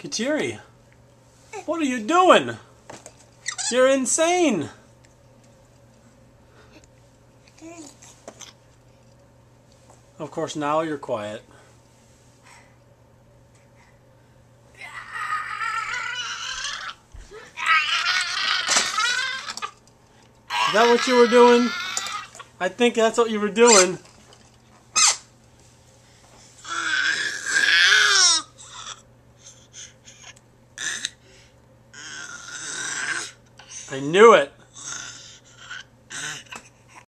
Kateri, what are you doing? You're insane. Of course, now you're quiet. Is that what you were doing? I think that's what you were doing. I knew it.